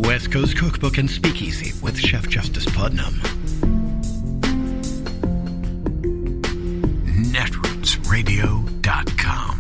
West Coast Cookbook and Speakeasy with Chef Justice Putnam. Netrootsradio.com.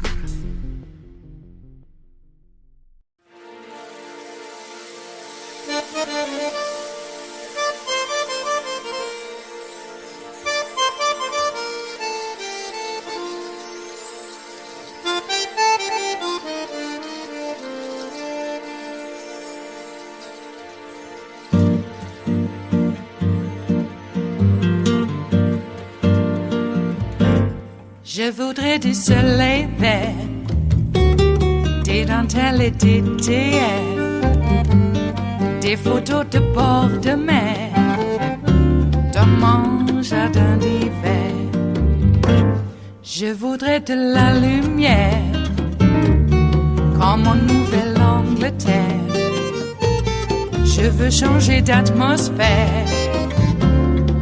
Je voudrais du soleil vert, des dentelles et des théières, des photos de bord de mer, dans mon jardin d'hiver. Je voudrais de la lumière, comme en Nouvelle-Angleterre. Je veux changer d'atmosphère,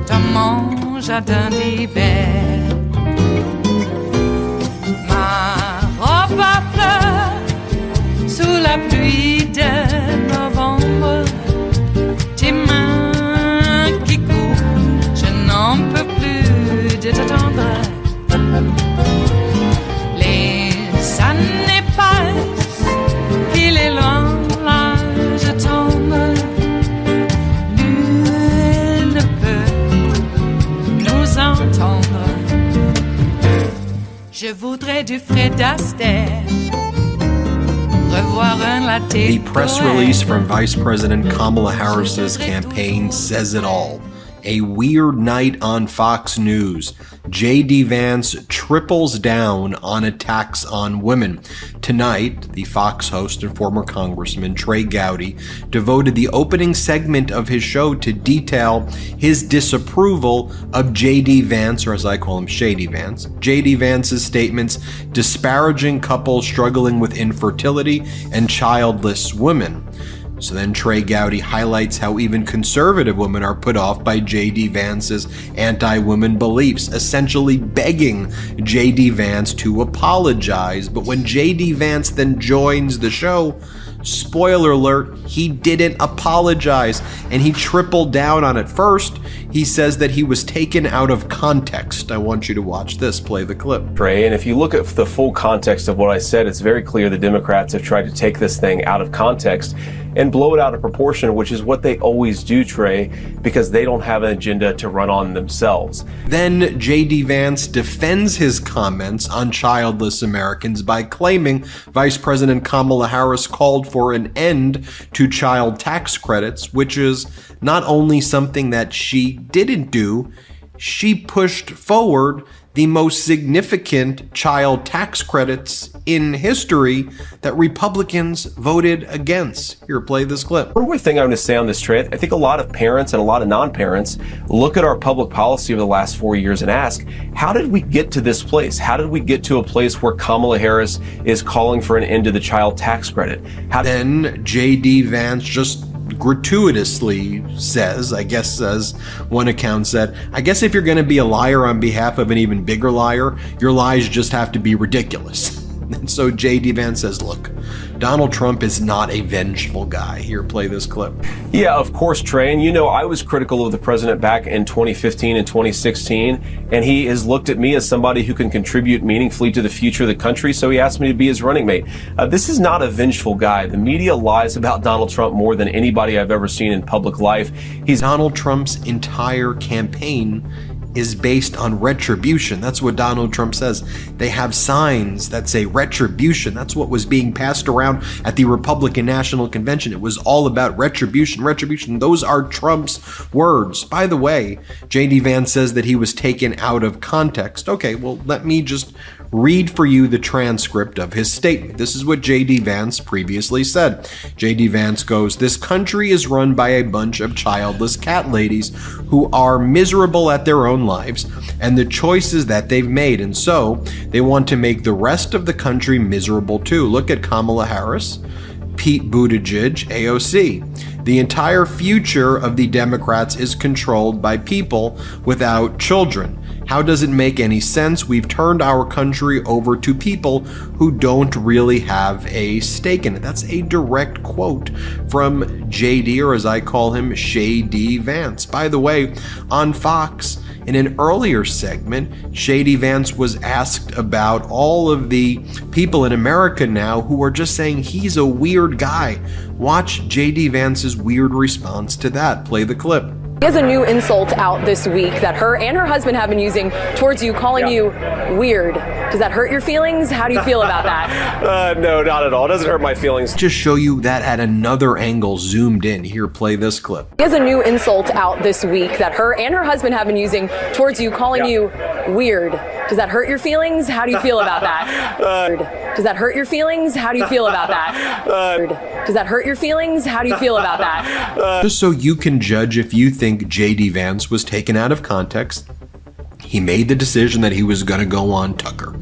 dans mon jardin d'hiver. À fleurs sous la pluie de novembre, tes mains qui courent, je n'en peux plus de t'attendre. Les années passent, il est loin, là je tombe. Nul ne peut nous entendre. Je voudrais du Fred Astaire, revoir un latte. The press release from Vice President Kamala Harris's campaign says it all. A weird night on Fox News. J.D. Vance triples down on attacks on women. Tonight, the Fox host and former Congressman Trey Gowdy devoted the opening segment of his show to detail his disapproval of J.D. Vance, or as I call him, Shady Vance. J.D. Vance's statements disparaging couples struggling with infertility and childless women. So then Trey Gowdy highlights how even conservative women are put off by J.D. Vance's anti-women beliefs, essentially begging J.D. Vance to apologize. But when J.D. Vance then joins the show, spoiler alert, he didn't apologize, and he tripled down on it. First, he says that he was taken out of context. I want you to watch this. Play the clip. Trey, and if you look at the full context of what I said, it's very clear the Democrats have tried to take this thing out of context and blow it out of proportion, which is what they always do, Trey, because they don't have an agenda to run on themselves. Then J.D. Vance defends his comments on childless Americans by claiming Vice President Kamala Harris called for an end to child tax credits, which is not only something that she didn't do, she pushed forward the most significant child tax credits in history that Republicans voted against. Here, play this clip. One more thing I'm going to say on this, Trey. I think a lot of parents and a lot of non-parents look at our public policy over the last 4 years and ask, how did we get to this place? How did we get to a place where Kamala Harris is calling for an end to the child tax credit? Then J.D. Vance just gratuitously says, I guess as one account said, I guess if you're going to be a liar on behalf of an even bigger liar, your lies just have to be ridiculous. And so J.D. Vance says, look, Donald Trump is not a vengeful guy. Here, play this clip. Yeah, of course, Trey. And you know, I was critical of the president back in 2015 and 2016, and he has looked at me as somebody who can contribute meaningfully to the future of the country, so he asked me to be his running mate. This is not a vengeful guy. The media lies about Donald Trump more than anybody I've ever seen in public life. Donald Trump's entire campaign is based on retribution. That's what Donald Trump says. They have signs that say retribution. That's what was being passed around at the Republican National Convention. It was all about retribution, retribution. Those are Trump's words. By the way, J.D. Vance says that he was taken out of context. Okay, well, let me just read for you the transcript of his statement. This is what J.D. Vance previously said. J.D. Vance goes, "This country is run by a bunch of childless cat ladies who are miserable at their own lives and the choices that they've made, and so they want to make the rest of the country miserable too. Look at Kamala Harris, Pete Buttigieg, AOC. The entire future of the Democrats is controlled by people without children. How does it make any sense? We've turned our country over to people who don't really have a stake in it. That's a direct quote from JD, or as I call him, Shady Vance. By the way, on Fox, in an earlier segment, Shady Vance was asked about all of the people in America now who are just saying he's a weird guy. Watch JD Vance's weird response to that. Play the clip. He has a new insult out this week that her and her husband have been using towards you, calling you weird. Does that hurt your feelings? How do you feel about that? No, not at all. It doesn't hurt my feelings. Just show you that at another angle, zoomed in. Here, play this clip. He has a new insult out this week that her and her husband have been using towards you, calling you weird. Does that hurt your feelings? How do you feel about that? Does that hurt your feelings? How do you feel about that? Does that hurt your feelings? How do you feel about that? Just so you can judge if you think JD Vance was taken out of context, he made the decision that he was going to go on Tucker.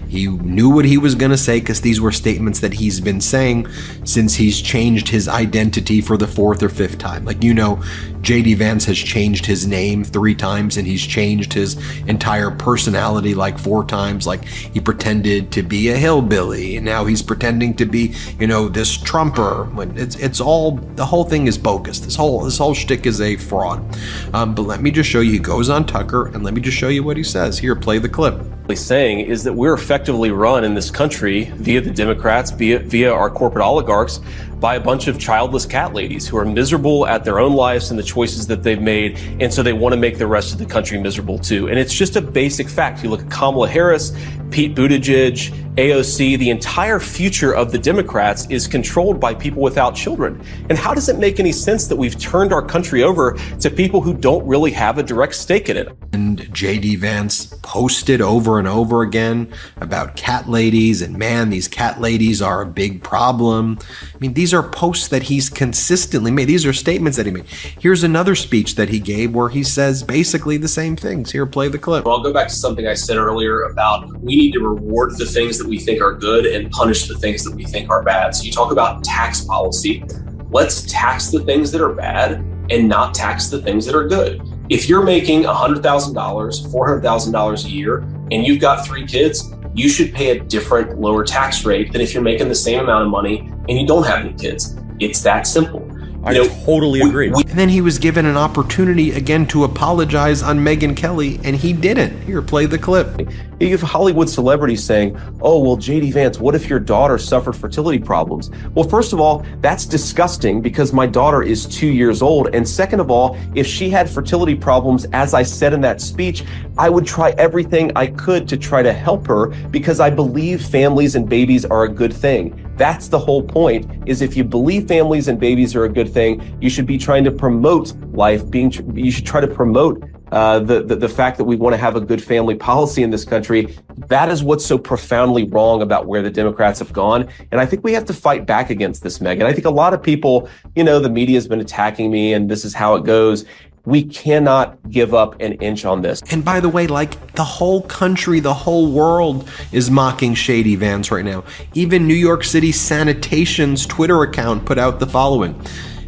He knew what he was going to say because these were statements that he's been saying since he's changed his identity for the 4th or 5th time. Like, you know, JD Vance has changed his name 3 times and he's changed his entire personality like 4 times. Like, he pretended to be a hillbilly and now he's pretending to be, you know, this Trumper. It's all, the whole thing is bogus. This whole shtick is a fraud. But let me just show you. He goes on Tucker and let me just show you what he says. Here, play the clip. Saying is that we're effectively run in this country via the Democrats, via our corporate oligarchs, by a bunch of childless cat ladies who are miserable at their own lives and the choices that they've made, and so they want to make the rest of the country miserable too. And it's just a basic fact. You look at Kamala Harris, Pete Buttigieg, AOC, the entire future of the Democrats is controlled by people without children. And how does it make any sense that we've turned our country over to people who don't really have a direct stake in it? And JD Vance posted over and over again about cat ladies, and man, these cat ladies are a big problem. I mean, these are posts that he's consistently made. These are statements that he made. Here's another speech that he gave where he says basically the same things. Here, play the clip. Well, I'll go back to something I said earlier about we need to reward the things that we think are good and punish the things that we think are bad. So you talk about tax policy. Let's tax the things that are bad and not tax the things that are good. If you're making $100,000, $400,000 a year, and you've got 3 kids, you should pay a different, lower tax rate than if you're making the same amount of money and you don't have any kids. It's that simple. I totally agree. And then he was given an opportunity again to apologize on Megyn Kelly, and he didn't. Here, play the clip. You have Hollywood celebrities saying, oh, well, JD Vance, what if your daughter suffered fertility problems? Well, first of all, that's disgusting because my daughter is 2 years old. And second of all, if she had fertility problems, as I said in that speech, I would try everything I could to try to help her because I believe families and babies are a good thing. That's the whole point, is if you believe families and babies are a good thing, you should be trying to promote life. You should try to promote the fact that we want to have a good family policy in this country. That is what's so profoundly wrong about where the Democrats have gone. And I think we have to fight back against this, Megan. I think a lot of people, you know, the media has been attacking me and this is how it goes. We cannot give up an inch on this. And by the way, like, the whole country, the whole world is mocking Shady Vance right now. Even New York City Sanitation's Twitter account put out the following.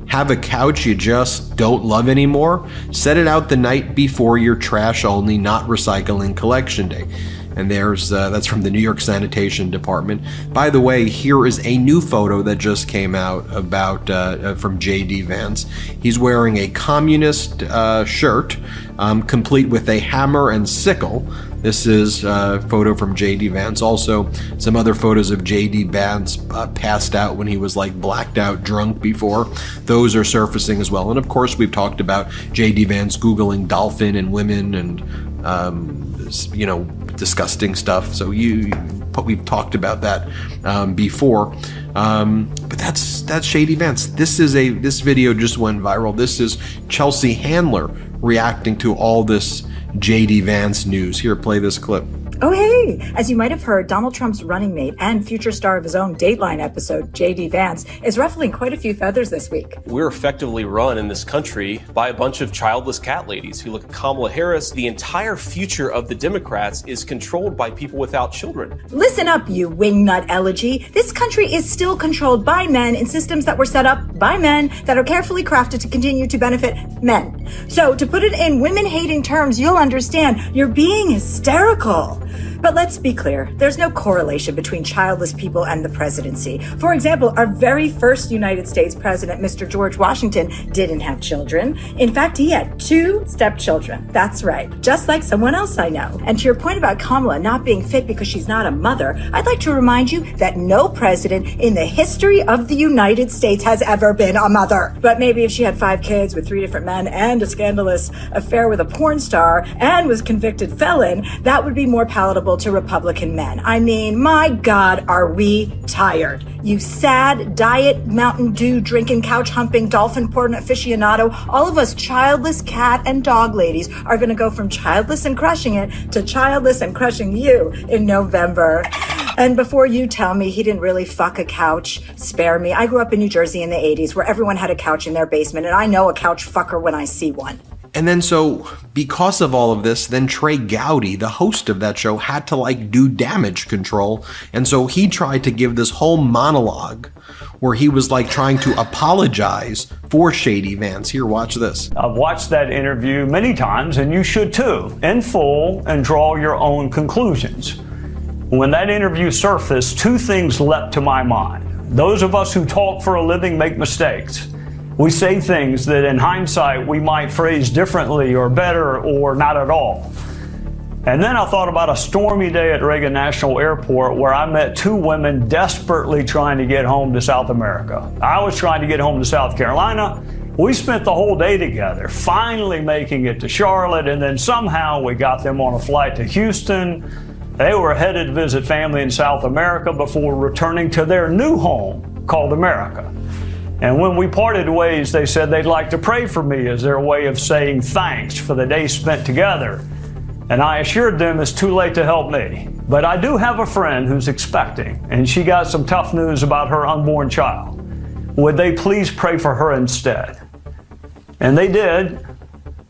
Have a couch you just don't love anymore? Set it out the night before your trash only, not recycling collection day. And that's from the New York Sanitation Department. By the way, here is a new photo that just came out about from JD Vance. He's wearing a communist shirt, complete with a hammer and sickle. This is a photo from JD Vance. Also, some other photos of JD Vance passed out when he was like blacked out drunk before. Those are surfacing as well. And of course, we've talked about JD Vance Googling dolphin and women and, you know, disgusting stuff. So we've talked about that before. But that's Shady Vance. This video just went viral. This is Chelsea Handler reacting to all this JD Vance news. Here, play this clip. Oh, hey! As you might have heard, Donald Trump's running mate and future star of his own Dateline episode, J.D. Vance, is ruffling quite a few feathers this week. We're effectively run in this country by a bunch of childless cat ladies who look at Kamala Harris. The entire future of the Democrats is controlled by people without children. Listen up, you wingnut elegy. This country is still controlled by men in systems that were set up by men that are carefully crafted to continue to benefit men. So, to put it in women-hating terms, you'll understand you're being hysterical. But let's be clear, there's no correlation between childless people and the presidency. For example, our very first United States president, Mr. George Washington, didn't have children. In fact, he had 2 stepchildren. That's right, just like someone else I know. And to your point about Kamala not being fit because she's not a mother, I'd like to remind you that no president in the history of the United States has ever been a mother. But maybe if she had 5 kids with 3 different men and a scandalous affair with a porn star and was convicted felon, that would be more palatable to Republican men. I mean, my God, are we tired? You sad, diet, Mountain Dew drinking, couch humping, dolphin porn aficionado, all of us childless cat and dog ladies are going to go from childless and crushing it to childless and crushing you in November. And before you tell me he didn't really fuck a couch, spare me. I grew up in New Jersey in the 80s where everyone had a couch in their basement, and I know a couch fucker when I see one. And then so, because of all of this, then Trey Gowdy, the host of that show, had to do damage control. And so he tried to give this whole monologue where he was trying to apologize for Shady Vance. Here, watch this. I've watched that interview many times, and you should too, in full, and draw your own conclusions. When that interview surfaced, 2 things leapt to my mind. Those of us who talk for a living make mistakes. We say things that in hindsight we might phrase differently or better or not at all. And then I thought about a stormy day at Reagan National Airport where I met 2 women desperately trying to get home to South America. I was trying to get home to South Carolina. We spent the whole day together, finally making it to Charlotte, and then somehow we got them on a flight to Houston. They were headed to visit family in South America before returning to their new home called America. And when we parted ways, they said they'd like to pray for me as their way of saying thanks for the day spent together. And I assured them it's too late to help me. But I do have a friend who's expecting, and she got some tough news about her unborn child. Would they please pray for her instead? And they did,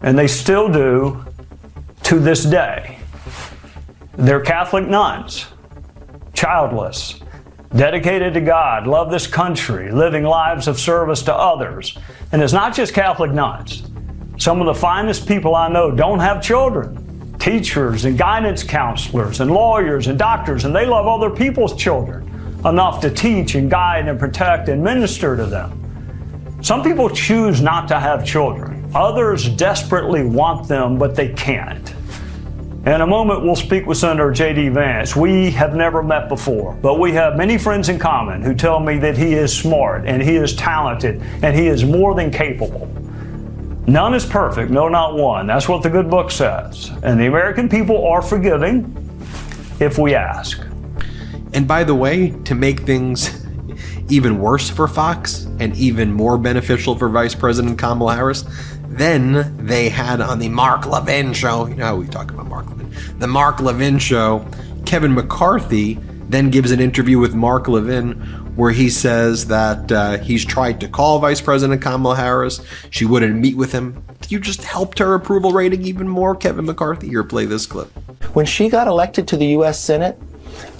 and they still do to this day. They're Catholic nuns, childless, dedicated to God, love this country, living lives of service to others. And it's not just Catholic nuns. Some of the finest people I know don't have children. Teachers and guidance counselors and lawyers and doctors, and they love other people's children enough to teach and guide and protect and minister to them. Some people choose not to have children. Others desperately want them, but they can't. In a moment, we'll speak with Senator J.D. Vance. We have never met before, but we have many friends in common who tell me that he is smart and he is talented and he is more than capable. None is perfect, no, not one. That's what the good book says. And the American people are forgiving if we ask. And by the way, to make things even worse for Fox and even more beneficial for Vice President Kamala Harris, then they had on the Mark Levin show, you know how we talk about Mark Levin, the Mark Levin show, Kevin McCarthy then gives an interview with Mark Levin where he says that he's tried to call Vice President Kamala Harris. She wouldn't meet with him. You just helped her approval rating even more, Kevin McCarthy. Here, play this clip. When she got elected to the U.S. Senate,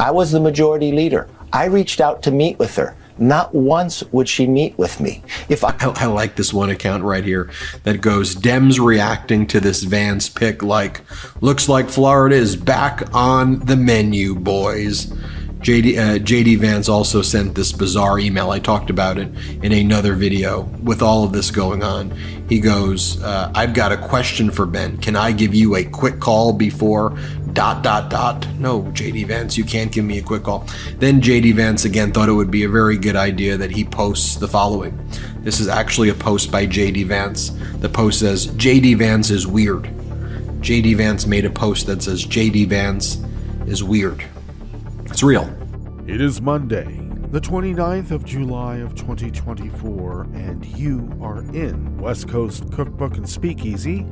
I was the majority leader. I reached out to meet with her. Not once would she meet with me. I like this one account right here that goes, Dems reacting to this Vance pick like, looks like Florida is back on the menu, boys. JD Vance also sent this bizarre email. I talked about it in another video with all of this going on. He goes, I've got a question for Ben. Can I give you a quick call before ... No, JD Vance, you can't give me a quick call. Then JD Vance again thought it would be a very good idea that he posts the following. This is actually a post by JD Vance. The post says, JD Vance is weird. JD Vance made a post that says, JD Vance is weird. It's real. It is Monday, the 29th of July of 2024, and you are in West Coast Cookbook and Speakeasy.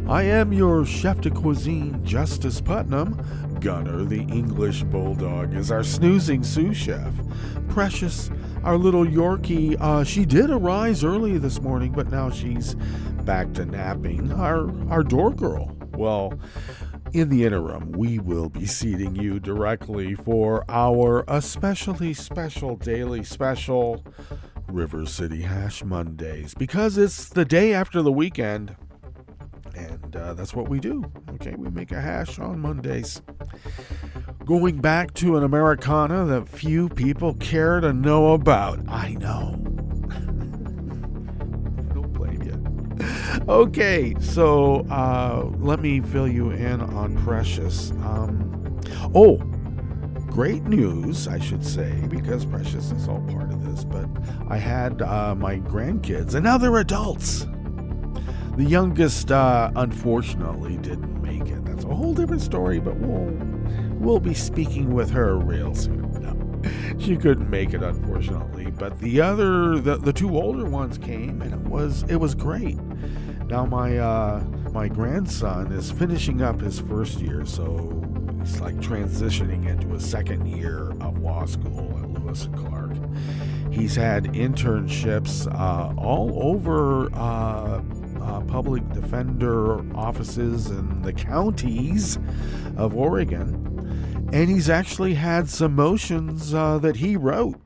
I am your chef de cuisine, Justice Putnam. Gunner, the English bulldog, is our snoozing sous chef. Precious, our little Yorkie, she did arise early this morning, but now she's back to napping. Our door girl. Well, in the interim, we will be seating you directly for our especially special daily special, River City Hash Mondays, because it's the day after the weekend, and that's what we do. Okay, we make a hash on Mondays. Going back to an Americana that few people care to know about. I know. Don't blame you. Okay, so let me fill you in on Precious. Great news, I should say, because Precious is all part of this, but I had my grandkids, and now they're adults. The youngest, unfortunately, didn't make it. That's a whole different story, but we'll be speaking with her real soon. No, she couldn't make it, unfortunately. But the two older ones came, and it was great. Now my grandson is finishing up his first year, so he's like transitioning into a second year of law school at Lewis and Clark. He's had internships all over public defender offices in the counties of Oregon, and he's actually had some motions that he wrote,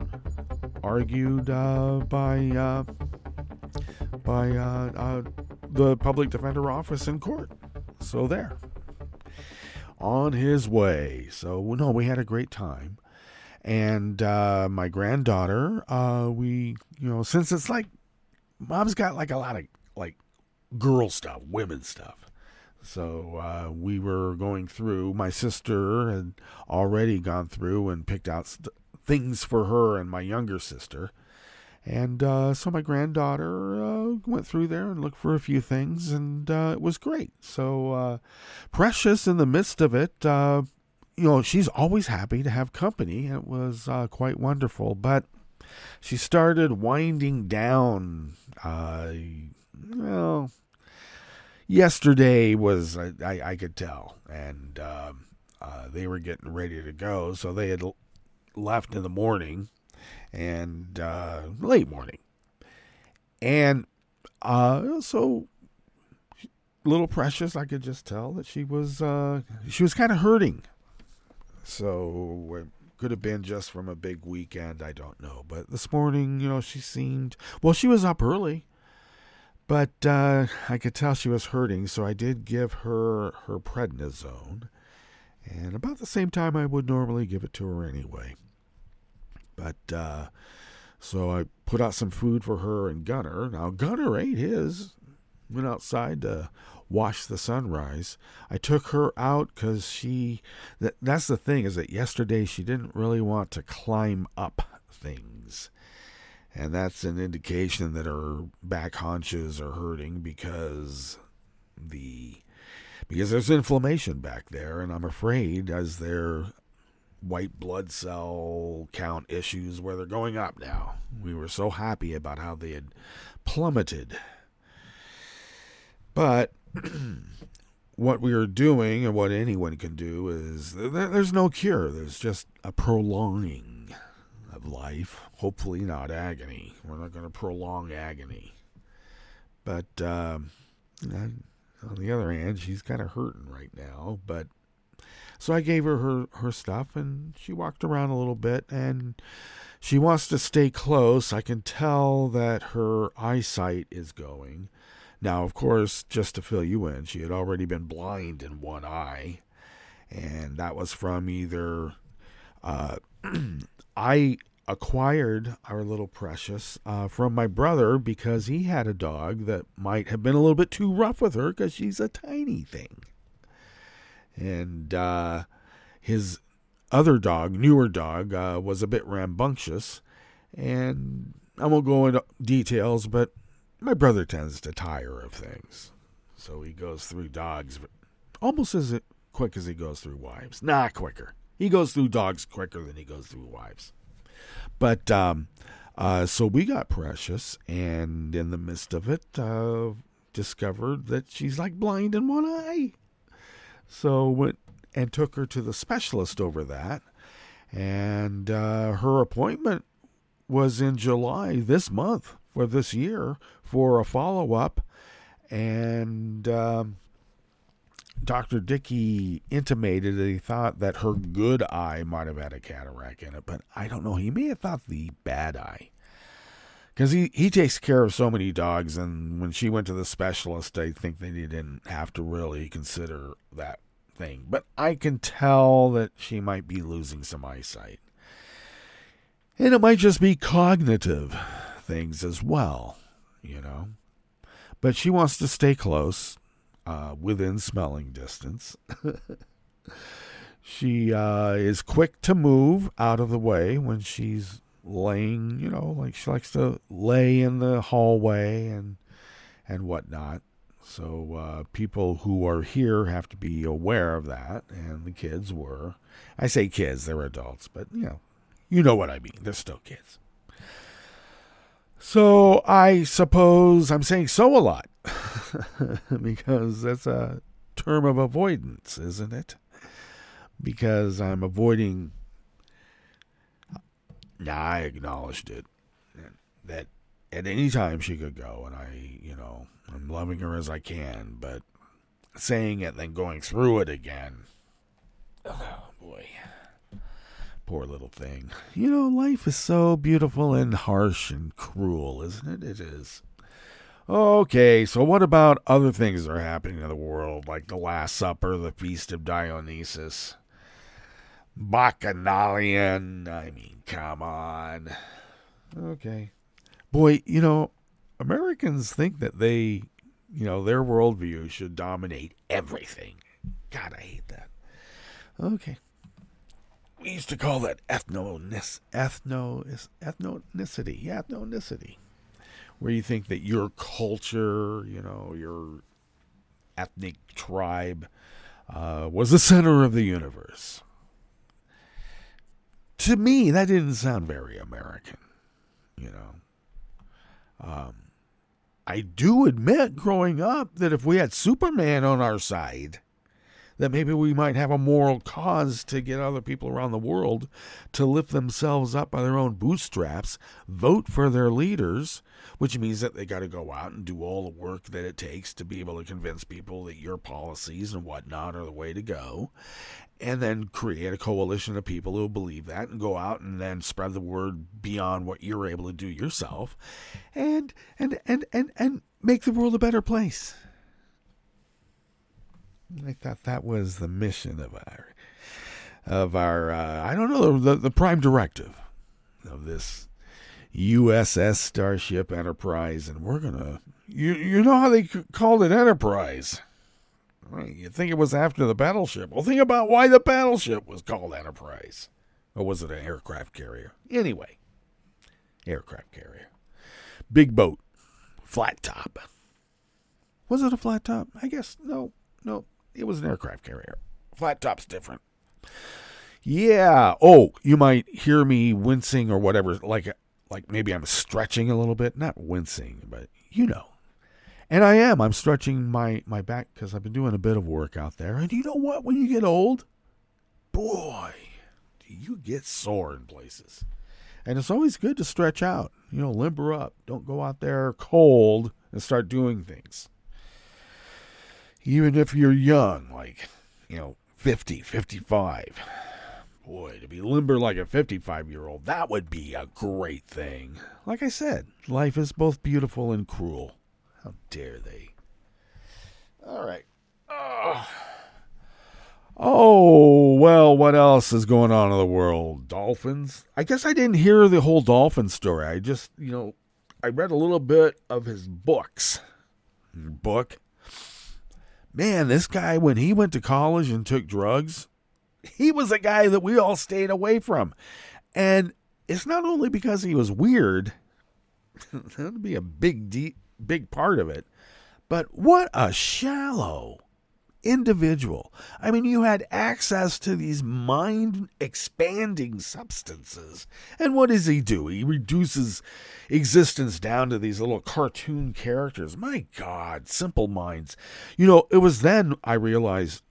argued by the public defender office in court. So there, on his way. So no, we had a great time. And my granddaughter, we, since it's like mom's got like a lot of like girl stuff, women stuff. So we were going through, my sister had already gone through and picked out things for her and my younger sister. And so my granddaughter went through there and looked for a few things, and it was great. So Precious, in the midst of it, she's always happy to have company. It was quite wonderful, but she started winding down. Yesterday was, I could tell, and they were getting ready to go, so they had left in the morning, and late morning. And so little Precious, I could just tell that she was kind of hurting. So it could have been just from a big weekend, I don't know. But this morning, she seemed, she was up early. But I could tell she was hurting, so I did give her prednisone. And about the same time I would normally give it to her anyway. But so I put out some food for her and Gunner. Now, Gunner ate his. Went outside to watch the sunrise. I took her out because that's the thing, is that yesterday she didn't really want to climb up things. And that's an indication that her back haunches are hurting because there's inflammation back there, and I'm afraid as their white blood cell count issues where they're going up now. We were so happy about how they had plummeted. But what we are doing, and what anyone can do, is there's no cure. There's just a prolonging of life. Hopefully not agony. We're not going to prolong agony. But on the other hand, she's kind of hurting right now. But so I gave her stuff, and she walked around a little bit, and she wants to stay close. I can tell that her eyesight is going. Now, of course, just to fill you in, she had already been blind in one eye, and that was from either I acquired our little Precious from my brother because he had a dog that might have been a little bit too rough with her because she's a tiny thing. And his other dog, newer dog, was a bit rambunctious. And I won't go into details, but my brother tends to tire of things. So he goes through dogs almost as quick as he goes through wives. Not quicker. He goes through dogs quicker than he goes through wives. But so we got Precious, and in the midst of it, discovered that she's like blind in one eye. So went and took her to the specialist over that, and her appointment was in July this month for this year for a follow-up, and Dr. Dickey intimated that he thought that her good eye might have had a cataract in it, but I don't know. He may have thought the bad eye. Because he takes care of so many dogs, and when she went to the specialist, I think they didn't have to really consider that thing. But I can tell that she might be losing some eyesight. And it might just be cognitive things as well, you know. But she wants to stay close, within smelling distance. She is quick to move out of the way when she's laying, you know, like she likes to lay in the hallway and whatnot. So people who are here have to be aware of that, and the kids were. I say kids, they're adults, but you know what I mean. They're still kids. So I suppose I'm saying so a lot because that's a term of avoidance, isn't it? Because I'm avoiding. I acknowledged it, that at any time she could go, and I'm loving her as I can, but saying it, then going through it again. Oh, boy. Poor little thing. Life is so beautiful and harsh and cruel, isn't it? It is. Okay, so what about other things that are happening in the world, like the Last Supper, the Feast of Dionysus? Bacchanalian. I mean, come on. Okay. Boy, Americans think that they, their worldview should dominate everything. God, I hate that. Okay. We used to call that ethnicity. Yeah, ethnicity. Where you think that your culture, your ethnic tribe was the center of the universe. To me, that didn't sound very American, I do admit growing up that if we had Superman on our side, that maybe we might have a moral cause to get other people around the world to lift themselves up by their own bootstraps, vote for their leaders, which means that they got to go out and do all the work that it takes to be able to convince people that your policies and whatnot are the way to go, and then create a coalition of people who believe that and go out and then spread the word beyond what you're able to do yourself, and make the world a better place. I thought that was the mission of our I don't know, the prime directive of this USS Starship Enterprise, and we're gonna, you know how they called it Enterprise? Right, you think it was after the battleship? Well, think about why the battleship was called Enterprise, or was it an aircraft carrier? Anyway, aircraft carrier, big boat, flat top. Was it a flat top? I guess no. It was an aircraft carrier. Flat top's different. Yeah. Oh, you might hear me wincing or whatever, like maybe I'm stretching a little bit. Not wincing, but And I am. I'm stretching my back because I've been doing a bit of work out there. And you know what? When you get old, boy, do you get sore in places. And it's always good to stretch out. Limber up. Don't go out there cold and start doing things. Even if you're young, like, 50, 55. Boy, to be limber like a 55-year-old, that would be a great thing. Like I said, life is both beautiful and cruel. How dare they? All right. Oh, well, what else is going on in the world? Dolphins? I guess I didn't hear the whole dolphin story. I just, I read a little bit of his book. Man, this guy, when he went to college and took drugs, he was a guy that we all stayed away from. And it's not only because he was weird. That would be a big part of it. But what a shallow, individual. I mean, you had access to these mind-expanding substances. And what does he do? He reduces existence down to these little cartoon characters. My God, simple minds. It was then I realized,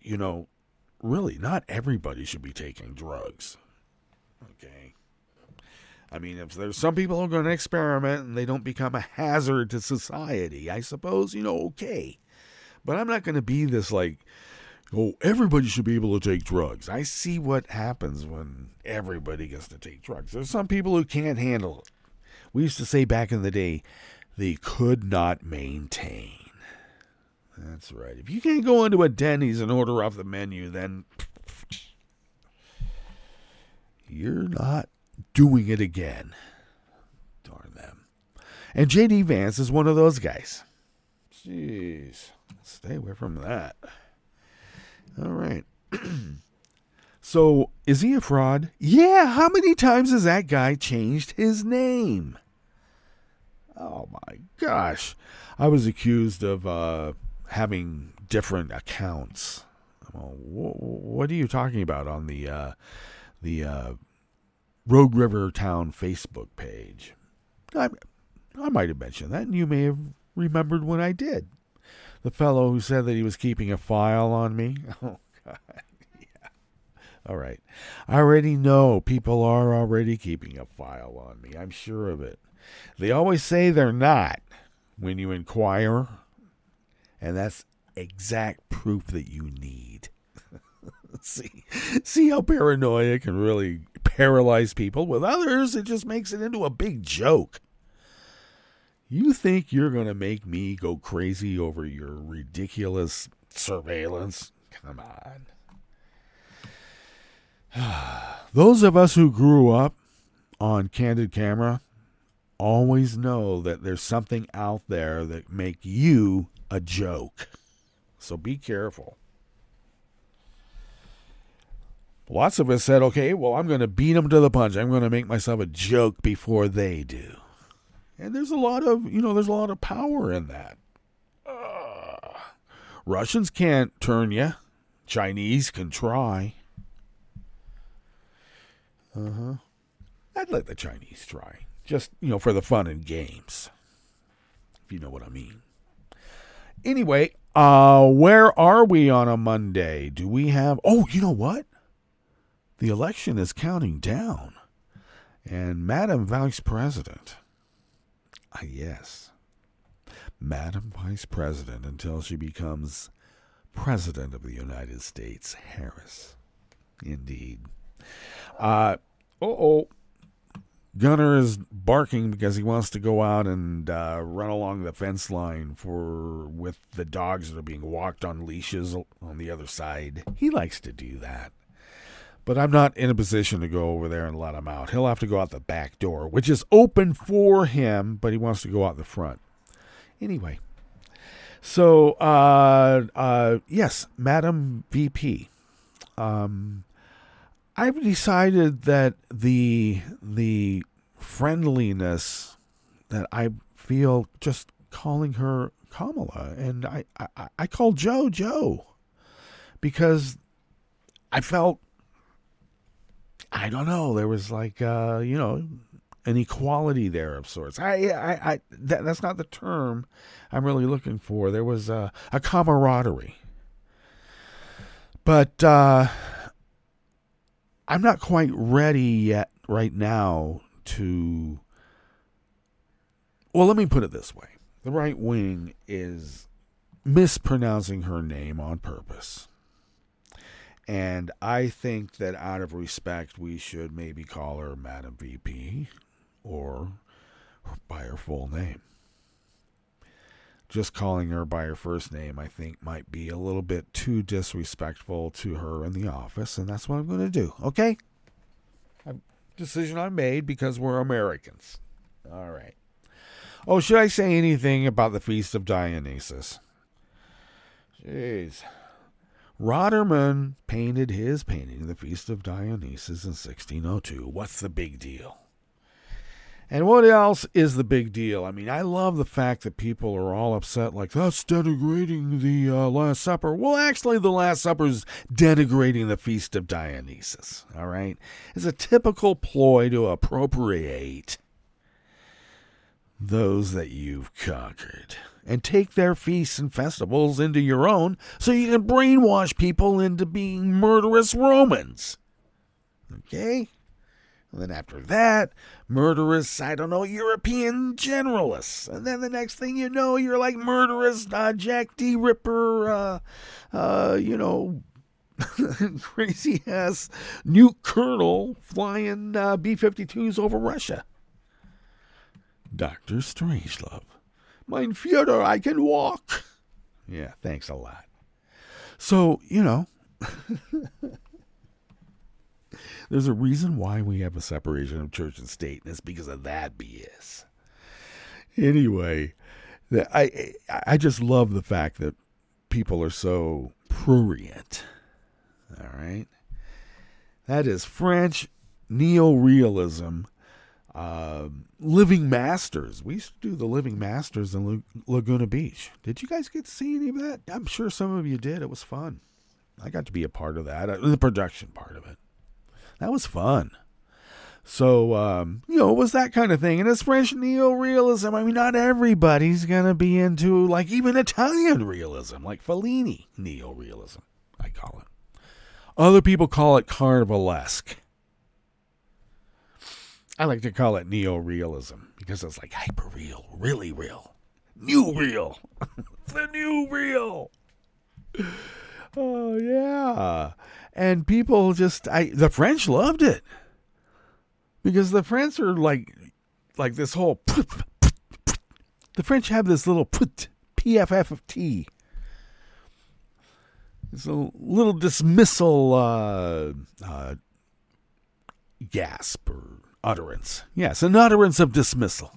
really, not everybody should be taking drugs. Okay. I mean, if there's some people who are going to experiment and they don't become a hazard to society, I suppose, okay. But I'm not going to be this everybody should be able to take drugs. I see what happens when everybody gets to take drugs. There's some people who can't handle it. We used to say back in the day, they could not maintain. That's right. If you can't go into a Denny's and order off the menu, then you're not doing it again. Darn them. And J.D. Vance is one of those guys. Jeez. Stay away from that. All right. So, is he a fraud? Yeah, how many times has that guy changed his name? Oh my gosh. I was accused of having different accounts. Well, what are you talking about on the Rogue River Town Facebook page? I might have mentioned that, and you may have remembered when I did. The fellow who said that he was keeping a file on me. Oh, God. Yeah. All right. I already know people are already keeping a file on me. I'm sure of it. They always say they're not when you inquire. And that's exact proof that you need. See how paranoia can really paralyze people? With others, it just makes it into a big joke. You think you're going to make me go crazy over your ridiculous surveillance? Come on. Those of us who grew up on Candid Camera always know that there's something out there that make you a joke. So be careful. Lots of us said, okay, well, I'm going to beat them to the punch. I'm going to make myself a joke before they do. And there's a lot of power in that. Russians can't turn you. Chinese can try. I'd let the Chinese try. Just, for the fun and games. If you know what I mean. Anyway, where are we on a Monday? Do we have... Oh, you know what? The election is counting down. And Madam Vice President... yes. Madam Vice President until she becomes President of the United States, Harris. Indeed. Gunner is barking because he wants to go out and run along the fence line with the dogs that are being walked on leashes on the other side. He likes to do that. But I'm not in a position to go over there and let him out. He'll have to go out the back door, which is open for him, but he wants to go out the front. Anyway. So, yes, Madam VP. I've decided that the friendliness that I feel just calling her Kamala, and I call Joe, because I felt, I don't know, there was an equality there of sorts. That's not the term I'm really looking for. There was a camaraderie. But I'm not quite ready yet right now to... Well, let me put it this way. The right wing is mispronouncing her name on purpose. And I think that out of respect, we should maybe call her Madam VP or by her full name. Just calling her by her first name, I think, might be a little bit too disrespectful to her in the office, and that's what I'm going to do, okay? Decision I made because we're Americans. All right. Oh, should I say anything about the Feast of Dionysus? Jeez. Roderman painted his painting, The Feast of Dionysus, in 1602. What's the big deal? And what else is the big deal? I mean, I love the fact that people are all upset, like, that's denigrating the Last Supper. Well, actually, the Last Supper is denigrating the Feast of Dionysus, all right? It's a typical ploy to appropriate those that you've conquered and take their feasts and festivals into your own so you can brainwash people into being murderous Romans. Okay? And then after that, murderous, European generalists. And then the next thing you know, you're like murderous Jack D. Ripper, crazy-ass nuke colonel flying B-52s over Russia. Dr. Strangelove. Mein Führer, I can walk. Yeah, thanks a lot. So, there's a reason why we have a separation of church and state, and it's because of that BS. Anyway, I just love the fact that people are so prurient. All right? That is French neorealism. Living Masters. We used to do the Living Masters in Laguna Beach. Did you guys get to see any of that? I'm sure some of you did. It was fun. I got to be a part of that, the production part of it. That was fun. So, it was that kind of thing. And it's French neorealism. I mean, not everybody's going to be into, like, even Italian realism, like Fellini neorealism, I call it. Other people call it carnivalesque. I like to call it neorealism because it's like hyper-real, really real, new real, the new real. Oh, yeah. And people the French loved it because the French are like this whole, the French have this little PFF. It's a little dismissal gasp or utterance. Yes, an utterance of dismissal.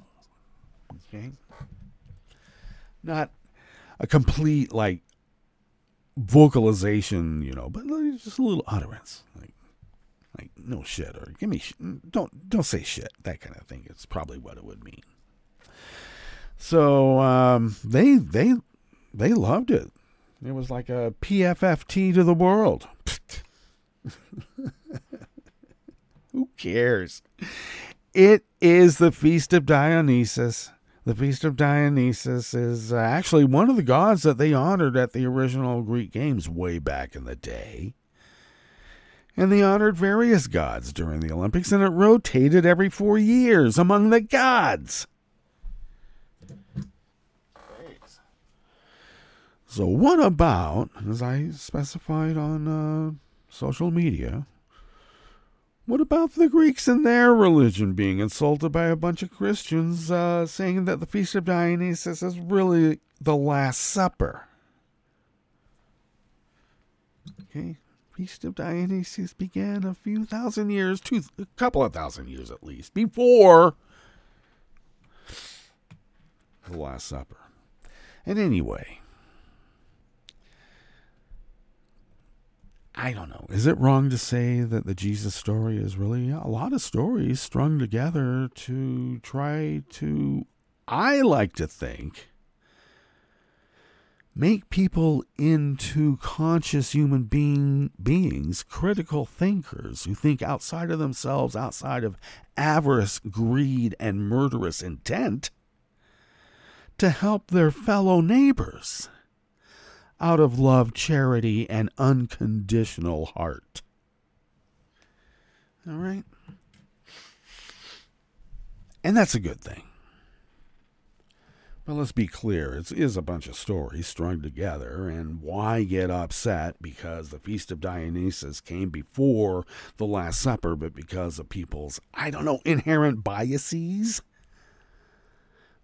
Okay. Not a complete, vocalization, but just a little utterance. Like no shit, or give me don't say shit, that kind of thing. It's probably what it would mean. So they loved it. It was like a PFFT to the world. Who cares? It is the Feast of Dionysus. The Feast of Dionysus is actually one of the gods that they honored at the original Greek games way back in the day. And they honored various gods during the Olympics, and it rotated every 4 years among the gods. So what about, as I specified on social media, what about the Greeks and their religion being insulted by a bunch of Christians saying that the Feast of Dionysus is really the Last Supper? Okay, Feast of Dionysus began a few thousand years, a couple of thousand years at least, before the Last Supper. And anyway, I don't know. Is it wrong to say that the Jesus story is really a lot of stories strung together to try to, I like to think, make people into conscious human beings, critical thinkers who think outside of themselves, outside of avarice, greed, and murderous intent, to help their fellow neighbors out of love, charity, and unconditional heart. All right? And that's a good thing. But let's be clear, it is a bunch of stories strung together, and why get upset because the Feast of Dionysus came before the Last Supper, but because of people's, inherent biases?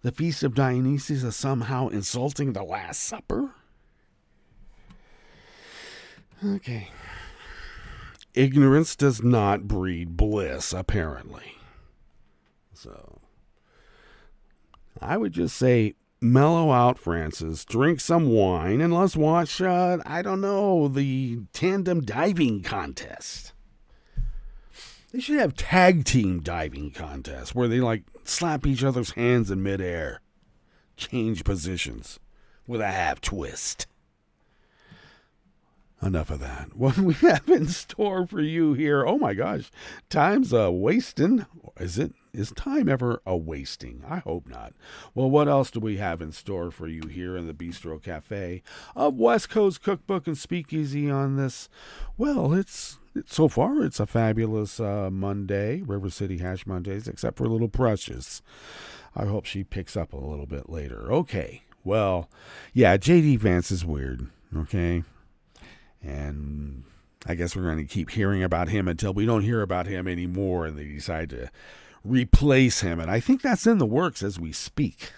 The Feast of Dionysus is somehow insulting the Last Supper? Okay. Ignorance does not breed bliss, apparently. So, I would just say, mellow out, Francis. Drink some wine, and let's watch, the tandem diving contest. They should have tag team diving contests where they like slap each other's hands in midair, change positions with a half twist. Enough of that. What we have in store for you here? Oh my gosh, time's wasting. Is time ever a wasting? I hope not. Well, what else do we have in store for you here in the Bistro Cafe of West Coast Cookbook and Speakeasy on this? Well, so far it's a fabulous Monday, River City Hash Mondays, except for Little Precious. I hope she picks up a little bit later. Okay, well, yeah, J.D. Vance is weird, okay? And I guess we're going to keep hearing about him until we don't hear about him anymore and they decide to replace him. And I think that's in the works as we speak.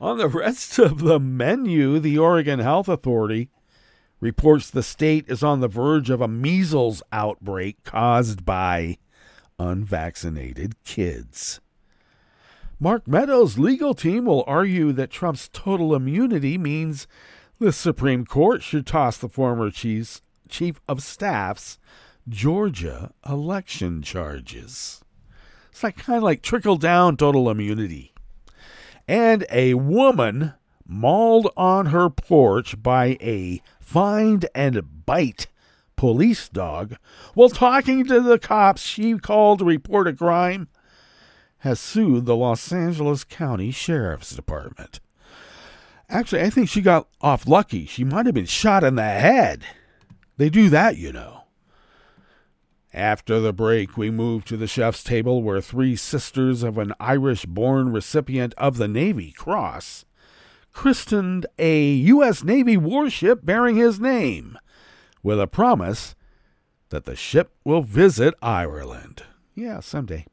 On the rest of the menu, the Oregon Health Authority reports the state is on the verge of a measles outbreak caused by unvaccinated kids. Mark Meadows' legal team will argue that Trump's total immunity means the Supreme Court should toss the former chief of staff's Georgia election charges. It's kind of like trickle-down total immunity. And a woman mauled on her porch by a find and bite police dog while talking to the cops she called to report a crime has sued the Los Angeles County Sheriff's Department. Actually, I think she got off lucky. She might have been shot in the head. They do that, you know. After the break, we move to the chef's table where three sisters of an Irish-born recipient of the Navy Cross christened a U.S. Navy warship bearing his name, with a promise that the ship will visit Ireland. Yeah, someday.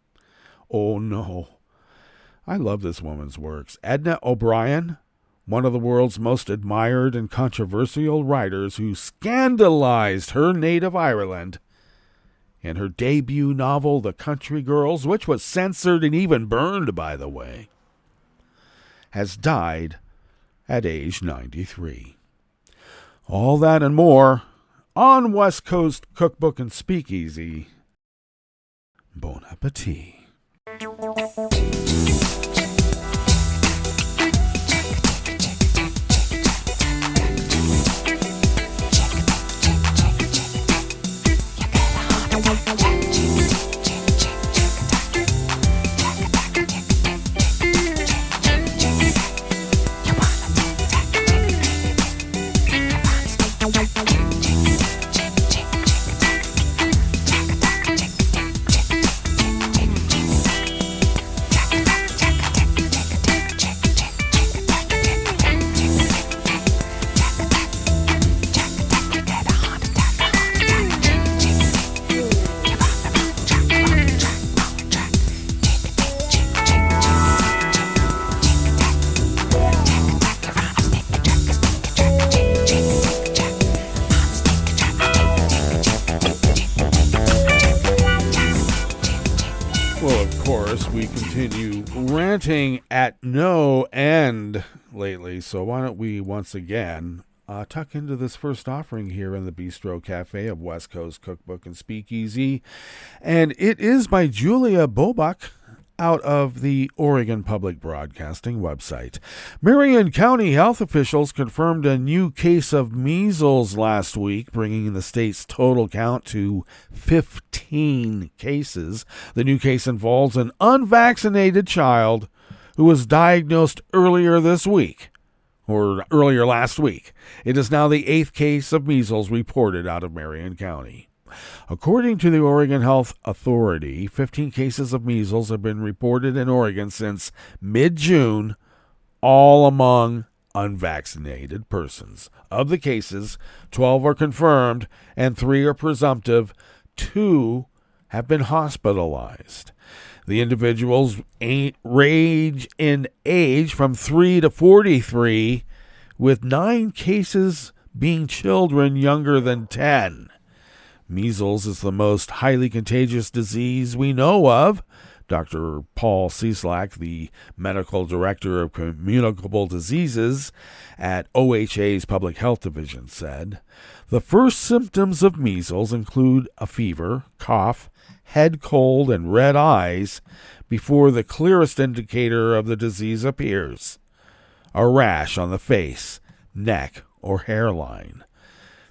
Oh, no. I love this woman's works. Edna O'Brien, one of the world's most admired and controversial writers who scandalized her native Ireland in her debut novel, The Country Girls, which was censored and even burned, by the way, has died at age 93. All that and more on West Coast Cookbook and Speakeasy. Bon appetit. Ranting at no end lately, so why don't we once again tuck into this first offering here in the Bistro Cafe of West Coast Cookbook and Speakeasy, and it is by Julia Bobuck out of the Oregon Public Broadcasting website. Marion County health officials confirmed a new case of measles last week, bringing the state's total count to 15 cases. The new case involves an unvaccinated child who was diagnosed earlier last week. It is now the 8th case of measles reported out of Marion County. According to the Oregon Health Authority, 15 cases of measles have been reported in Oregon since mid-June, all among unvaccinated persons. Of the cases, 12 are confirmed and 3 are presumptive. 2 have been hospitalized. The individuals range in age from 3 to 43, with 9 cases being children younger than 10. Measles is the most highly contagious disease we know of. Dr. Paul Cieslak, the medical director of communicable diseases at OHA's Public Health Division, said, "The first symptoms of measles include a fever, cough, head cold, and red eyes before the clearest indicator of the disease appears, a rash on the face, neck, or hairline.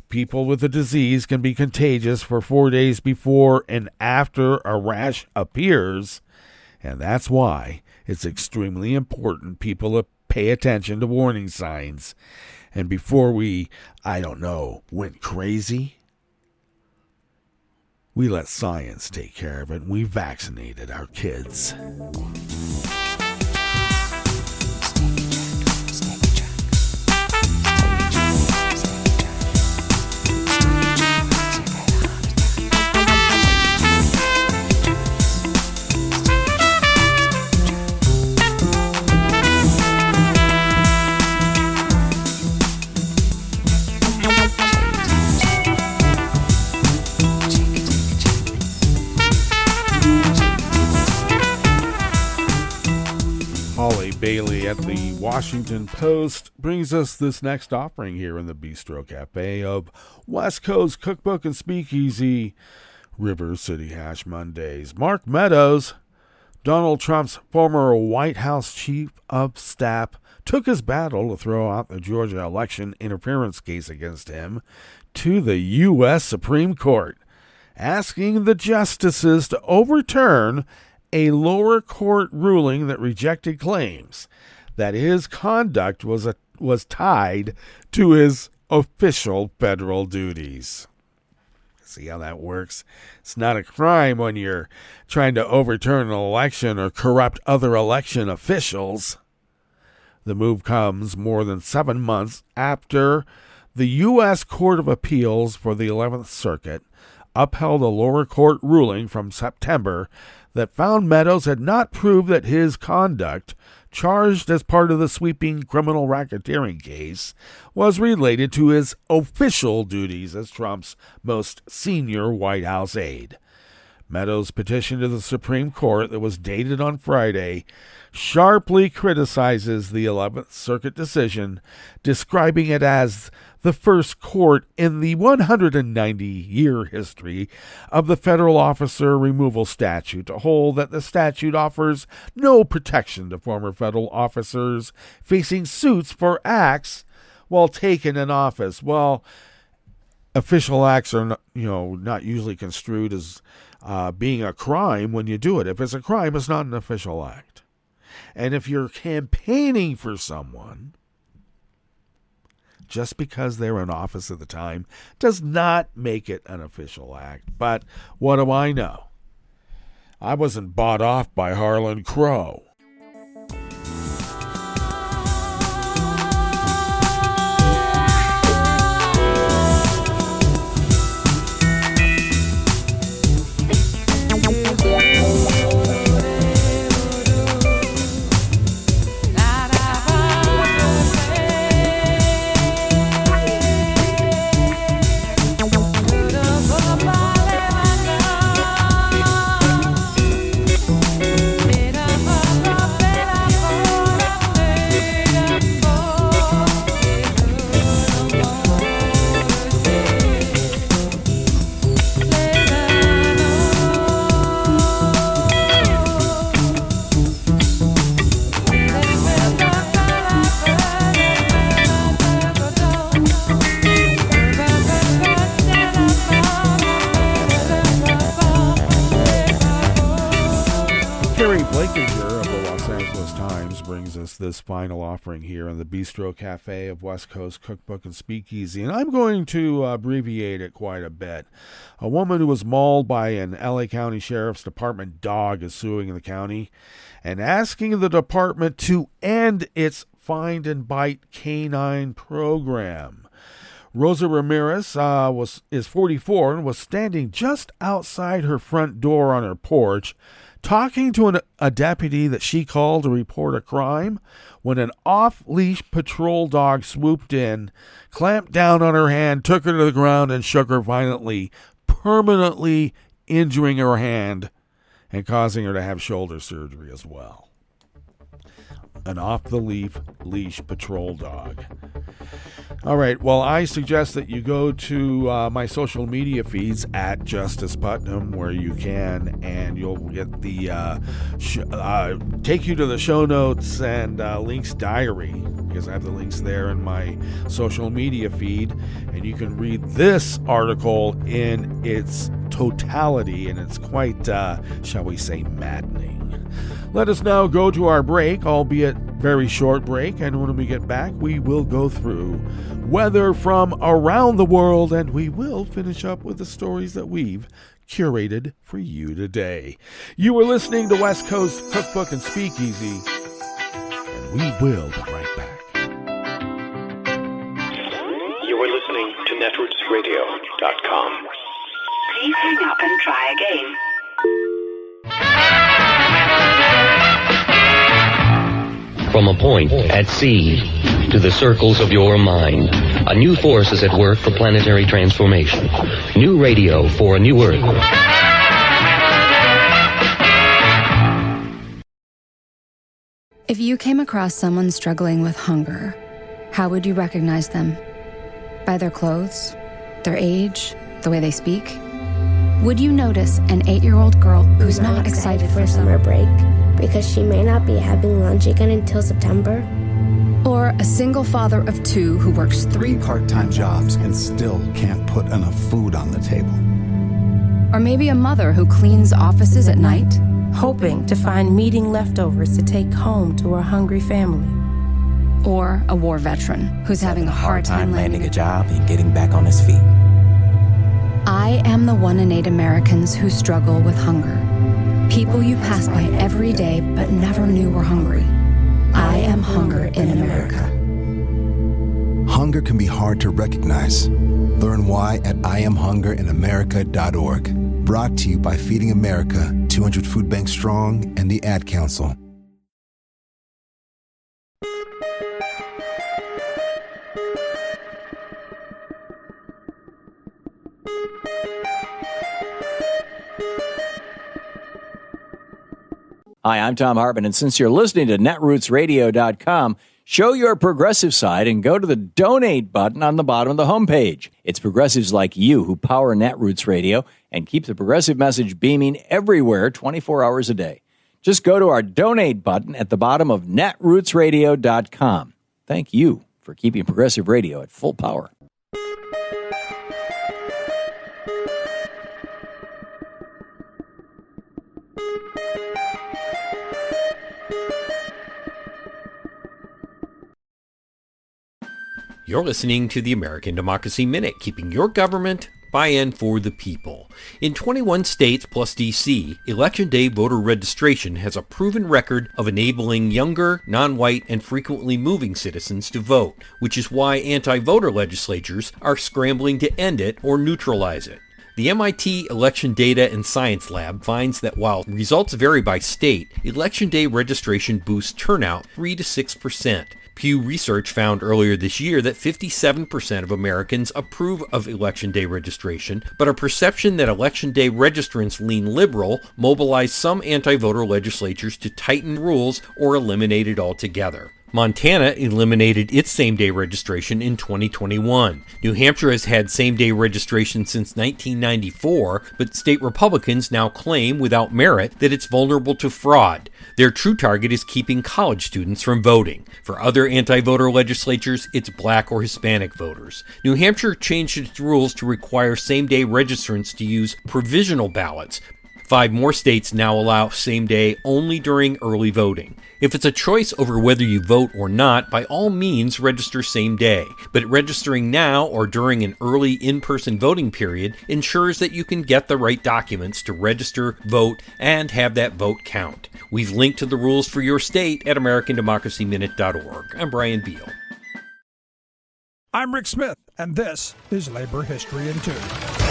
People with the disease can be contagious for 4 days before and after a rash appears, and that's why it's extremely important people pay attention to warning signs. And before we, went crazy, we let science take care of it, and we vaccinated our kids." Bailey at the Washington Post brings us this next offering here in the Bistro Cafe of West Coast Cookbook and Speakeasy River City Hash Mondays. Mark Meadows, Donald Trump's former White House chief of staff, took his battle to throw out the Georgia election interference case against him to the U.S. Supreme Court, asking the justices to overturn a lower court ruling that rejected claims that his conduct was tied to his official federal duties. See how that works? It's not a crime when you're trying to overturn an election or corrupt other election officials. The move comes more than 7 months after the U.S. Court of Appeals for the 11th Circuit upheld a lower court ruling from September that found Meadows had not proved that his conduct, charged as part of the sweeping criminal racketeering case, was related to his official duties as Trump's most senior White House aide. Meadows' petition to the Supreme Court that was dated on Friday sharply criticizes the 11th Circuit decision, describing it as the first court in the 190-year history of the federal officer removal statute to hold that the statute offers no protection to former federal officers facing suits for acts while taken in office. Well, official acts are not usually construed as being a crime when you do it. If it's a crime, it's not an official act. And if you're campaigning for someone, just because they're in office at the time does not make it an official act. But what do I know? I wasn't bought off by Harlan Crow. This final offering here in the Bistro Cafe of West Coast Cookbook and Speakeasy, and I'm going to abbreviate it quite a bit. A woman who was mauled by an LA County Sheriff's Department dog is suing the county and asking the department to end its find and bite canine program. Rosa Ramirez is 44 and was standing just outside her front door on her porch talking to a deputy that she called to report a crime when an off-leash patrol dog swooped in, clamped down on her hand, took her to the ground, and shook her violently, permanently injuring her hand and causing her to have shoulder surgery as well. An off-the-leash patrol dog. All right, well, I suggest that you go to my social media feeds at Justice Putnam, where you can, and you'll get the take you to the show notes and links diary, because I have the links there in my social media feed, and you can read this article in its totality, and it's quite, shall we say, maddening. Let us now go to our break, albeit very short break, and when we get back, we will go through weather from around the world, and we will finish up with the stories that we've curated for you today. You are listening to West Coast Cookbook and Speakeasy, and we will be right back. You are listening to netrootsradio.com. Please hang up and try again. From a point at sea to the circles of your mind, a new force is at work for planetary transformation. New radio for a new Earth. If you came across someone struggling with hunger, how would you recognize them? By their clothes, their age, the way they speak? Would you notice an 8-year-old girl who's not excited for summer break because she may not be having lunch again until September? Or a single father of 2 who works 3 part-time jobs and still can't put enough food on the table? Or maybe a mother who cleans offices at night, hoping to find meeting leftovers to take home to her hungry family. Or a war veteran who's having a hard time landing a job and getting back on his feet. I am the 1 in 8 Americans who struggle with hunger. People you pass by every day but never knew were hungry. I am hunger in America. Hunger can be hard to recognize. Learn why at IamHungerInAmerica.org. Brought to you by Feeding America, 200 Food Banks Strong, and the Ad Council. Hi, I'm Tom Hartman, and since you're listening to netrootsradio.com, show your progressive side and go to the donate button on the bottom of the homepage. It's progressives like you who power Netroots Radio and keep the progressive message beaming everywhere 24 hours a day. Just go to our donate button at the bottom of netrootsradio.com. Thank you for keeping progressive radio at full power. You're listening to the American Democracy Minute, keeping your government by and for the people. In 21 states plus D.C., Election Day voter registration has a proven record of enabling younger, non-white, and frequently moving citizens to vote, which is why anti-voter legislatures are scrambling to end it or neutralize it. The MIT Election Data and Science Lab finds that while results vary by state, Election Day registration boosts turnout 3 to 6%. Pew Research found earlier this year that 57% of Americans approve of Election Day registration, but a perception that Election Day registrants lean liberal mobilized some anti-voter legislatures to tighten rules or eliminate it altogether. Montana eliminated its same-day registration in 2021. New Hampshire has had same-day registration since 1994, but state Republicans now claim, without merit, that it's vulnerable to fraud. Their true target is keeping college students from voting. For other anti-voter legislatures, it's black or Hispanic voters. New Hampshire changed its rules to require same-day registrants to use provisional ballots. 5 more states now allow same-day only during early voting. If it's a choice over whether you vote or not, by all means register same day. But registering now or during an early in-person voting period ensures that you can get the right documents to register, vote, and have that vote count. We've linked to the rules for your state at AmericanDemocracyMinute.org. I'm Brian Beal. I'm Rick Smith, and this is Labor History in 2.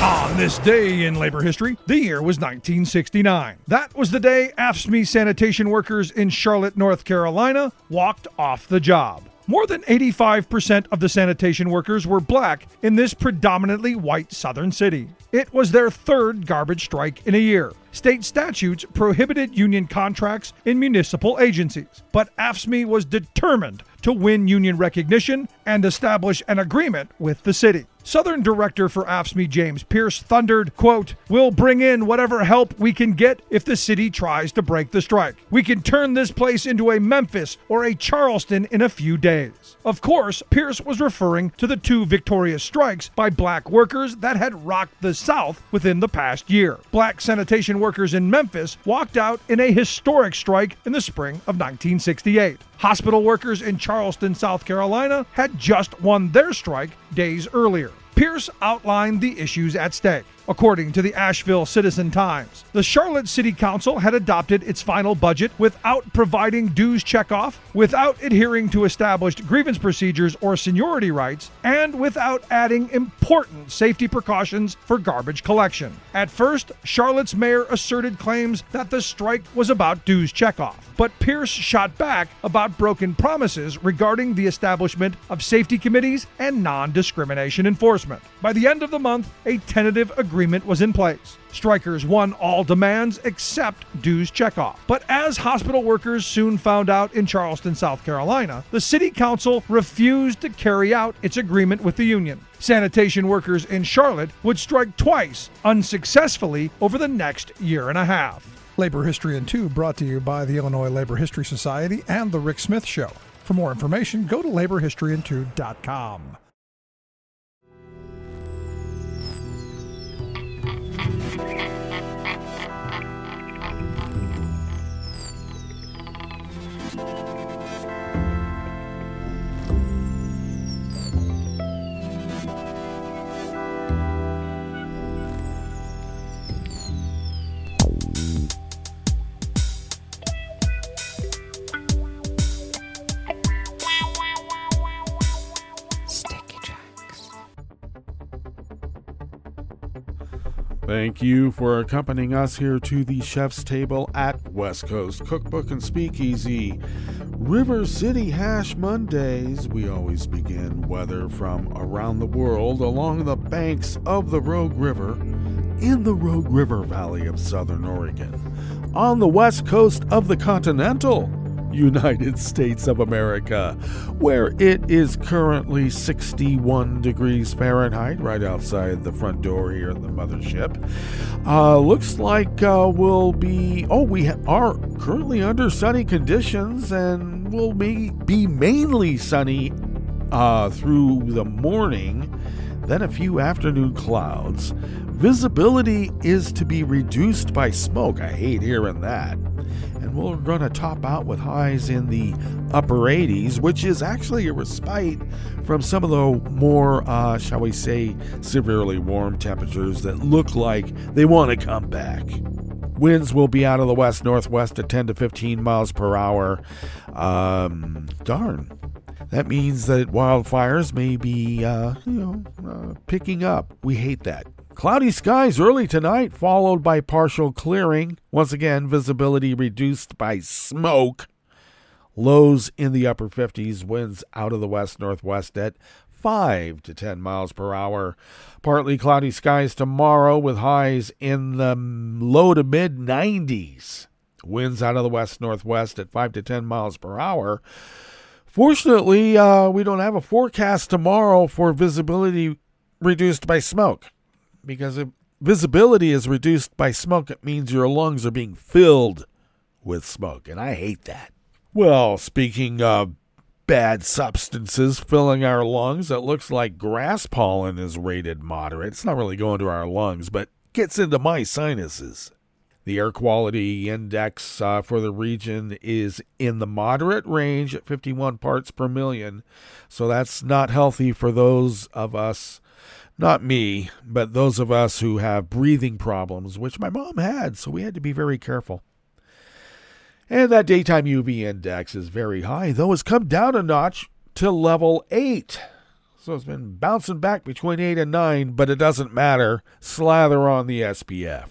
On this day in labor history, the year was 1969. That was the day AFSCME sanitation workers in Charlotte, North Carolina walked off the job. More than 85% of the sanitation workers were black in this predominantly white southern city. It was their third garbage strike in a year. State statutes prohibited union contracts in municipal agencies, but AFSCME was determined to win union recognition and establish an agreement with the city. Southern Director for AFSCME James Pierce thundered, quote, "We'll bring in whatever help we can get if the city tries to break the strike. We can turn this place into a Memphis or a Charleston in a few days." Of course, Pierce was referring to the 2 victorious strikes by black workers that had rocked the South within the past year. Black sanitation workers in Memphis walked out in a historic strike in the spring of 1968. Hospital workers in Charleston, South Carolina had just won their strike days earlier. Pierce outlined the issues at stake. According to the Asheville Citizen-Times, the Charlotte City Council had adopted its final budget without providing dues checkoff, without adhering to established grievance procedures or seniority rights, and without adding important safety precautions for garbage collection. At first, Charlotte's mayor asserted claims that the strike was about dues checkoff, but Pierce shot back about broken promises regarding the establishment of safety committees and non-discrimination enforcement. By the end of the month, a tentative agreement was in place. Strikers won all demands except dues checkoff. But as hospital workers soon found out in Charleston, South Carolina, the city council refused to carry out its agreement with the union. Sanitation workers in Charlotte would strike twice, unsuccessfully, over the next year and a half. Labor History in 2 brought to you by the Illinois Labor History Society and The Rick Smith Show. For more information, go to laborhistoryin2.com. Thank you for accompanying us here to the chef's table at West Coast Cookbook and Speakeasy. River City Hash Mondays. We always begin weather from around the world along the banks of the Rogue River in the Rogue River Valley of Southern Oregon on the west coast of the continental United States of America, where it is currently 61 degrees Fahrenheit right outside the front door here at the mothership. Looks like we are currently under sunny conditions and will be mainly sunny through the morning, then a few afternoon clouds. Visibility is to be reduced by smoke. I hate hearing that. And we're going to top out with highs in the upper 80s, which is actually a respite from some of the more, shall we say, severely warm temperatures that look like they want to come back. Winds will be out of the west-northwest at 10 to 15 miles per hour. Darn. That means that wildfires may be, picking up. We hate that. Cloudy skies early tonight, followed by partial clearing. Once again, visibility reduced by smoke. Lows in the upper 50s, winds out of the west-northwest at 5 to 10 miles per hour. Partly cloudy skies tomorrow with highs in the low to mid-90s. Winds out of the west-northwest at 5 to 10 miles per hour. Fortunately, we don't have a forecast tomorrow for visibility reduced by smoke. Because if visibility is reduced by smoke, it means your lungs are being filled with smoke, and I hate that. Well, speaking of bad substances filling our lungs, it looks like grass pollen is rated moderate. It's not really going to our lungs, but gets into my sinuses. The air quality index for the region is in the moderate range at 51 parts per million, so that's not healthy for those of us. Not me, but those of us who have breathing problems, which my mom had, so we had to be very careful. And that daytime UV index is very high, though it's come down a notch to level 8. So it's been bouncing back between 8 and 9, but it doesn't matter. Slather on the SPF.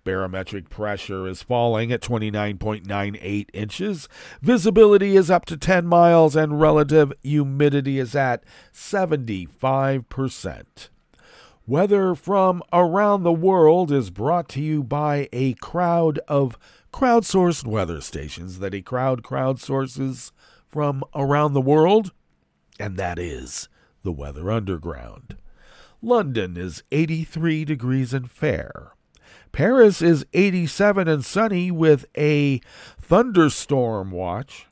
Barometric pressure is falling at 29.98 inches. Visibility is up to 10 miles, and relative humidity is at 75%. Weather from around the world is brought to you by a crowd of crowdsourced weather stations that a crowd crowdsources from around the world, and that is the Weather Underground. London is 83 degrees and fair. Paris is 87 and sunny with a thunderstorm watch.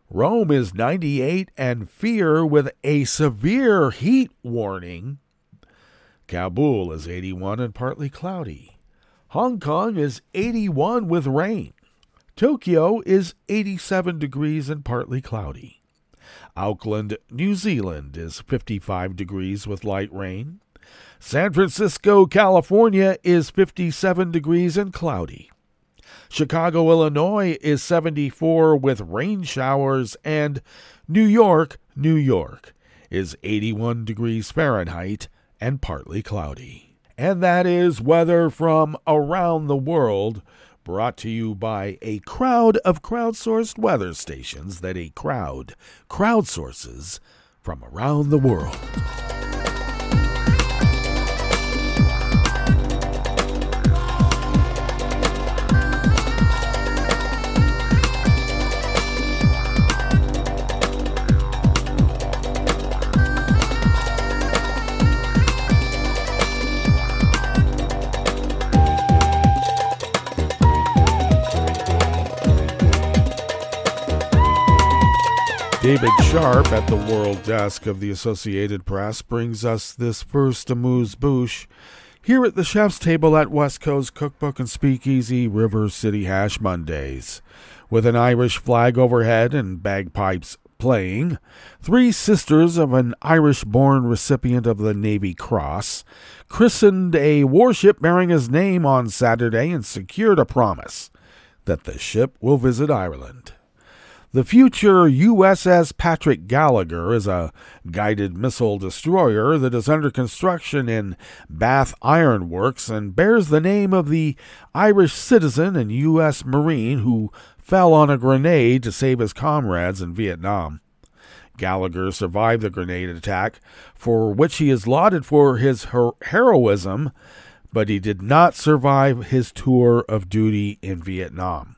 Rome is 98 and fear with a severe heat warning. Kabul is 81 and partly cloudy. Hong Kong is 81 with rain. Tokyo is 87 degrees and partly cloudy. Auckland, New Zealand is 55 degrees with light rain. San Francisco, California is 57 degrees and cloudy. Chicago, Illinois is 74 with rain showers, and New York, New York is 81 degrees Fahrenheit and partly cloudy. And that is weather from around the world, brought to you by a crowd of crowdsourced weather stations that a crowd crowdsources from around the world. David Sharp at the World Desk of the Associated Press brings us this first amuse-bouche here at the chef's table at West Coast Cookbook and Speakeasy River City Hash Mondays. With an Irish flag overhead and bagpipes playing, three sisters of an Irish-born recipient of the Navy Cross christened a warship bearing his name on Saturday and secured a promise that the ship will visit Ireland. The future USS Patrick Gallagher is a guided missile destroyer that is under construction in Bath Iron Works and bears the name of the Irish citizen and U.S. Marine who fell on a grenade to save his comrades in Vietnam. Gallagher survived the grenade attack, for which he is lauded for his heroism, but he did not survive his tour of duty in Vietnam.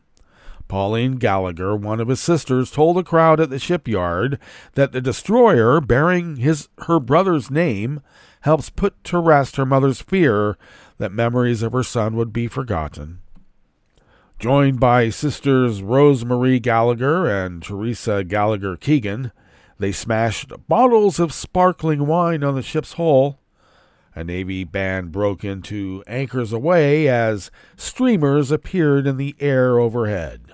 Pauline Gallagher, one of his sisters, told a crowd at the shipyard that the destroyer, bearing her brother's name, helps put to rest her mother's fear that memories of her son would be forgotten. Joined by sisters Rosemarie Gallagher and Teresa Gallagher Keegan, they smashed bottles of sparkling wine on the ship's hull. A Navy band broke into Anchors Aweigh as streamers appeared in the air overhead.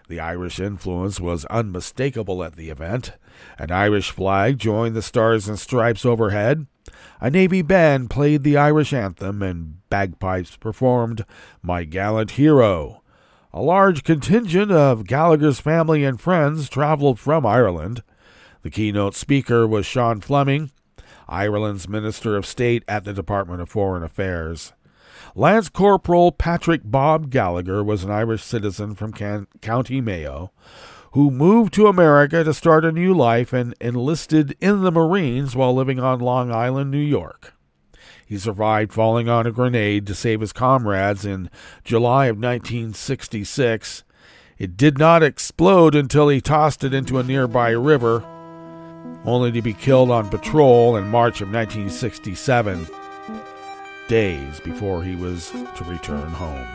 The Irish influence was unmistakable at the event. An Irish flag joined the Stars and Stripes overhead. A Navy band played the Irish anthem, and bagpipes performed My Gallant Hero. A large contingent of Gallagher's family and friends traveled from Ireland. The keynote speaker was Sean Fleming, Ireland's Minister of State at the Department of Foreign Affairs. Lance Corporal Patrick Bob Gallagher was an Irish citizen from County Mayo who moved to America to start a new life and enlisted in the Marines while living on Long Island, New York. He survived falling on a grenade to save his comrades in July of 1966. It did not explode until he tossed it into a nearby river, only to be killed on patrol in March of 1967. Days before he was to return home.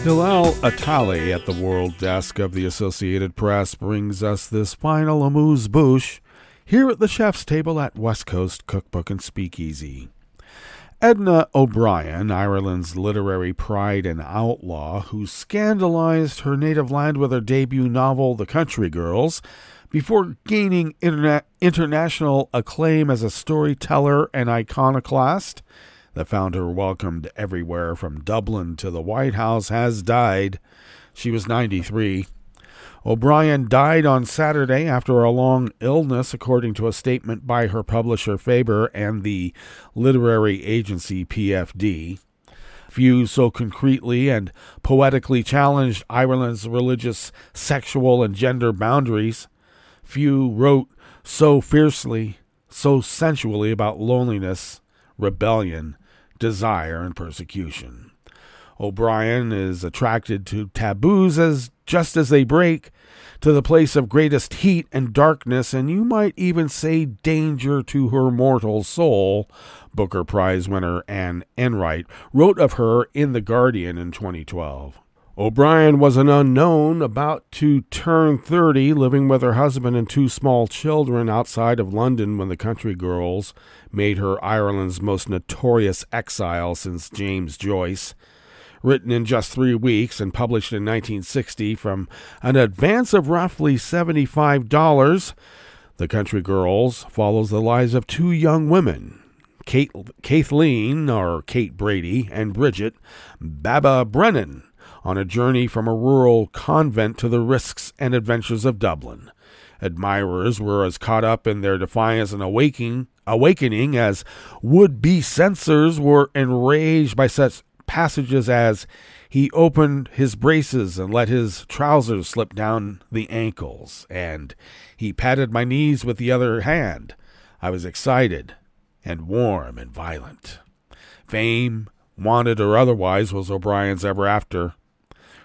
Hilal Atali at the World Desk of the Associated Press brings us this final amuse-bouche here at the chef's table at West Coast Cookbook and Speakeasy. Edna O'Brien, Ireland's literary pride and outlaw, who scandalized her native land with her debut novel, The Country Girls, before gaining international acclaim as a storyteller and iconoclast that found her welcomed everywhere from Dublin to the White House, has died. She was 93. O'Brien died on Saturday after a long illness, according to a statement by her publisher Faber and the literary agency PFD. Few so concretely and poetically challenged Ireland's religious, sexual, and gender boundaries. Few wrote so fiercely, so sensually about loneliness, rebellion, desire, and persecution. O'Brien is attracted to taboos just as they break, to the place of greatest heat and darkness, and you might even say danger to her mortal soul. Booker Prize winner Anne Enright wrote of her in The Guardian in 2012. O'Brien was an unknown, about to turn 30, living with her husband and 2 small children outside of London when The Country Girls made her Ireland's most notorious exile since James Joyce. Written in just 3 weeks and published in 1960 from an advance of roughly $75, The Country Girls follows the lives of 2 young women, Kathleen, or Kate Brady, and Bridget Baba Brennan, on a journey from a rural convent to the risks and adventures of Dublin. Admirers were as caught up in their defiance and awakening as would-be censors were enraged by such passages as, "He opened his braces and let his trousers slip down the ankles," and "He patted my knees with the other hand. I was excited and warm and violent." Fame, wanted or otherwise, was O'Brien's ever after.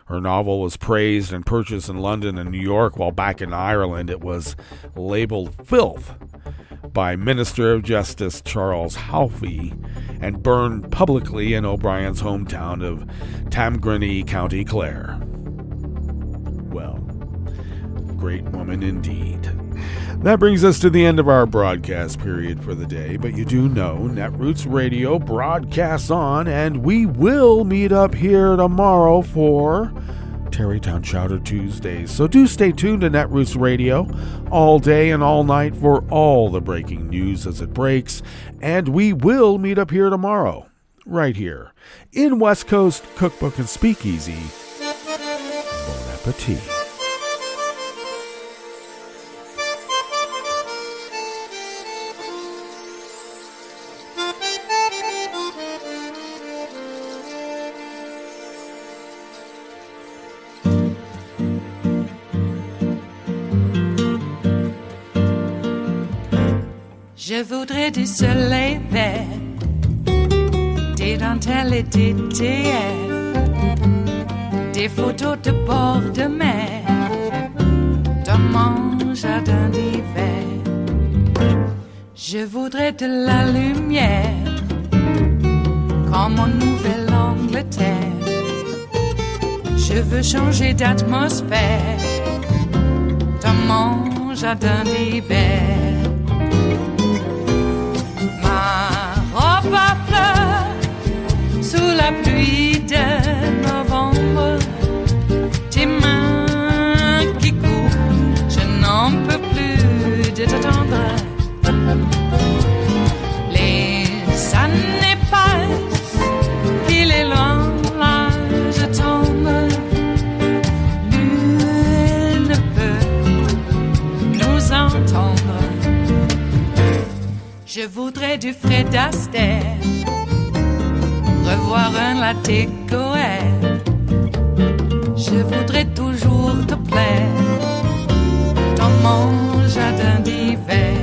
Her novel was praised and purchased in London and New York, while back in Ireland it was labeled filth by Minister of Justice Charles Halfie and burned publicly in O'Brien's hometown of Tamgrinny, County Clare. Well, great woman indeed. That brings us to the end of our broadcast period for the day, but you do know Netroots Radio broadcasts on, and we will meet up here tomorrow for Tarrytown Chowder Tuesdays. So do stay tuned to Netroots Radio all day and all night for all the breaking news as it breaks, and we will meet up here tomorrow, right here, in West Coast Cookbook and Speakeasy. Bon appetit. Je voudrais du soleil vert, des dentelles et des théières, des photos de bord de mer, dans mon jardin d'hiver. Je voudrais de la lumière, comme en Nouvelle-Angleterre. Je veux changer d'atmosphère, dans mon jardin d'hiver. À fleurs, sous la pluie de novembre, tes mains qui courent, je n'en peux plus de t'attendre. Les années passent, qu'il est loin, là je tombe. Nul ne peut nous entendre. Je voudrais du Fred Astaire, revoir un latte Goël. Je voudrais toujours te plaire dans mon jardin d'hiver.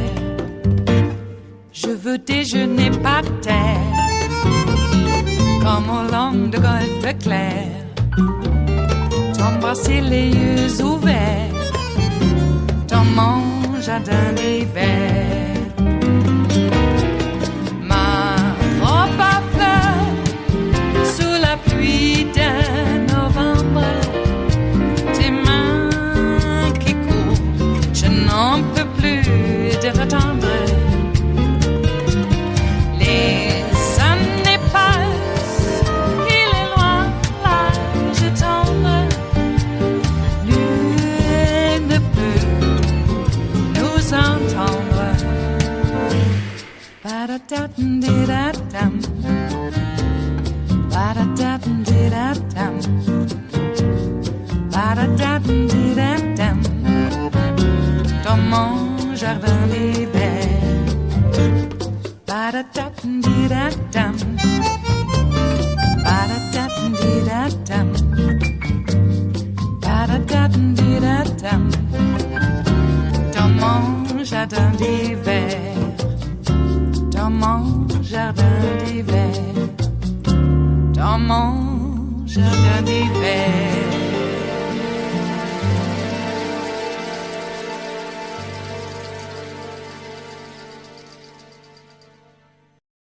Je veux déjeuner par terre, comme au long de golfe clair. T'embrasser les yeux ouverts dans mon jardin d'hiver. Ma robe à fleurs sous la pluie de novembre. Ba-da-da-dum-dee-da-dum. Ba-da-da-dum-dee-da-dum. Dans mon jardin d'hiver. Ba-da-da-dum-dee-da-dum. Ba-da-da-dum-dee-da-dum. Ba-da-da-dum-dee-da-dum. Dans mon jardin d'hiver. Dans mon jardin d'hiver. Dans mon jardin d'hiver.